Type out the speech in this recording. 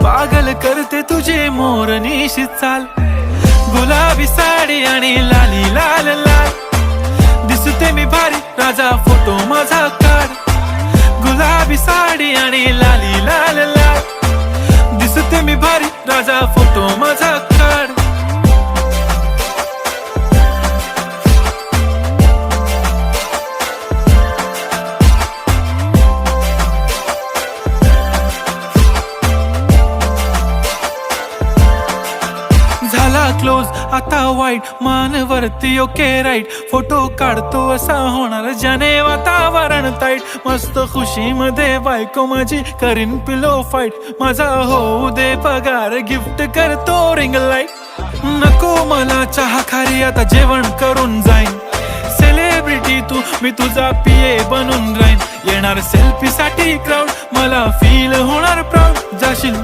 पागल करते तुझे मोरनीशी चाल, गुलाबी साडी आणि लाली लाल लाल. दिसते मी भारी राजा फोटो माझा काढ, गुलाबी साडी आणि लाली लाल लाल. दिसते मी भारी राजा फोटो माझा काढ. झाला क्लोज आता वाईट, मानवरती ओके राईट. फोटो काढतो असा होणार ज्याने वातावरण ताईट. मस्त खुशी मध्ये बायको माझी करीन पिलो फाईट. माझा होऊ दे पगार, गिफ्ट करतो रिंग लाईट. नको मला चहा खारी, आता जेवण करून जाईन. सेलिब्रिटी तू, मी तुझा पिये बनून राहीन. येणार सेल्फी साठी क्राऊड, मला फील होणार प्राऊड. जाशील